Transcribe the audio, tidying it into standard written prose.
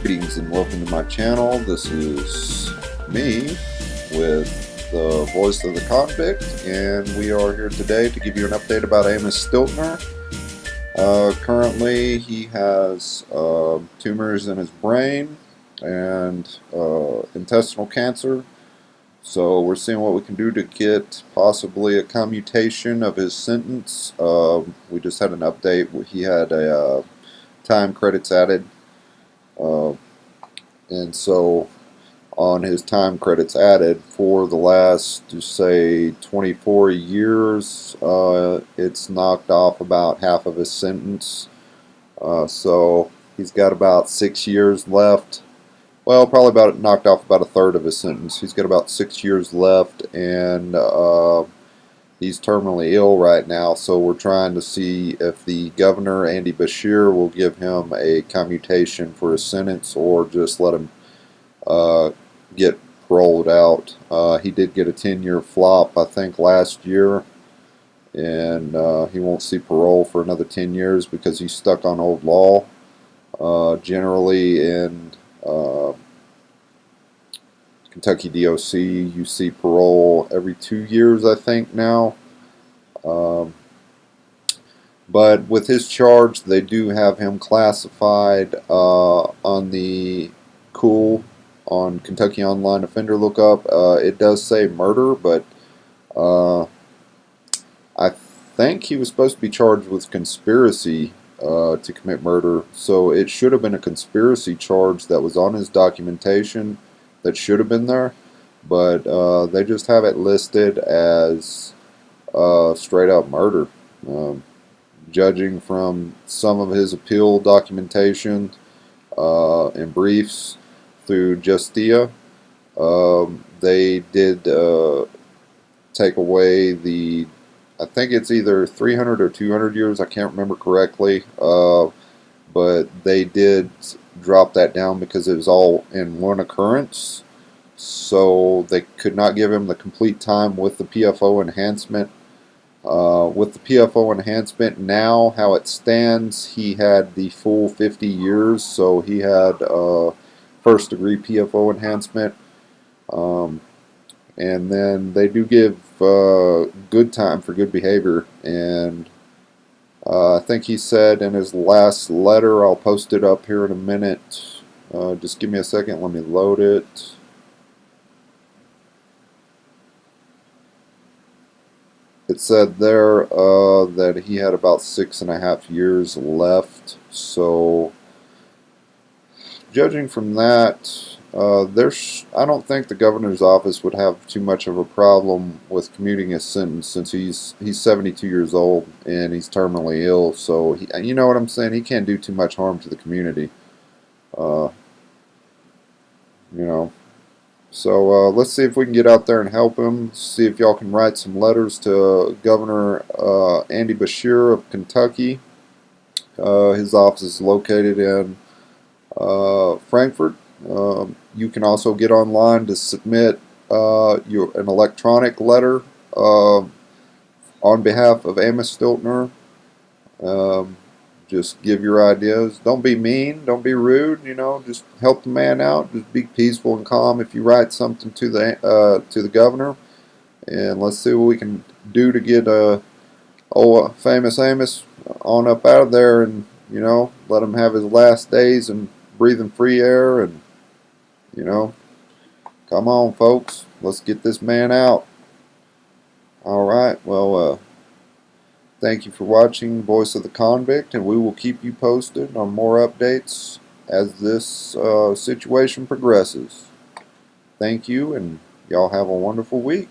Greetings and welcome to my channel. This is me with the voice of the convict, and we are here today to give you an update about Amos Stiltner. Currently he has tumors in his brain and intestinal cancer, so we're seeing what we can do to get possibly a commutation of his sentence. We just had an update. He had a time credits added, and so on his time credits added for the last, just say, 24 years, it's knocked off about half of his sentence. So he's got about 6 years left. Well, probably about knocked off about a third of his sentence. He's got about 6 years left, and he's terminally ill right now, so we're trying to see if the governor, Andy Beshear, will give him a commutation for his sentence or just let him get paroled out. He did get a 10-year flop, I think, last year, and he won't see parole for another 10 years because he's stuck on old law. Generally in Kentucky DOC, you see parole every 2 years, I think, now. But with his charge, they do have him classified on the cool on Kentucky Online Offender Lookup. It does say murder, but I think he was supposed to be charged with conspiracy to commit murder, so it should have been a conspiracy charge that was on his documentation that should have been there, but they just have it listed as straight up murder. Judging from some of his appeal documentation and briefs through Justia, they did take away the, I think it's either 300 or 200 years, I can't remember correctly, but they did drop that down because it was all in one occurrence, so they could not give him the complete time with the PFO enhancement. With the PFO enhancement now, how it stands, he had the full 50 years, so he had first degree PFO enhancement, and then they do give good time for good behavior, and I think he said in his last letter, I'll post it up here in a minute, just give me a second, let me load it. It said there that he had about 6.5 years left, so judging from that, I don't think the governor's office would have too much of a problem with commuting his sentence, since he's 72 years old and he's terminally ill, so you know what I'm saying, he can't do too much harm to the community, you know. So let's see if we can get out there and help him. See if y'all can write some letters to Governor Andy Beshear of Kentucky. His office is located in Frankfort. You can also get online to submit an electronic letter on behalf of Amos Stiltner. Just give your ideas. Don't be mean. Don't be rude. You know, just help the man out. Just be peaceful and calm if you write something to the governor. And let's see what we can do to get old famous Amos on up out of there, and you know, let him have his last days and breathing free air. And you know, come on, folks. Let's get this man out. All right. Well. Thank you for watching Voice of the Convict, and we will keep you posted on more updates as this situation progresses. Thank you, and y'all have a wonderful week.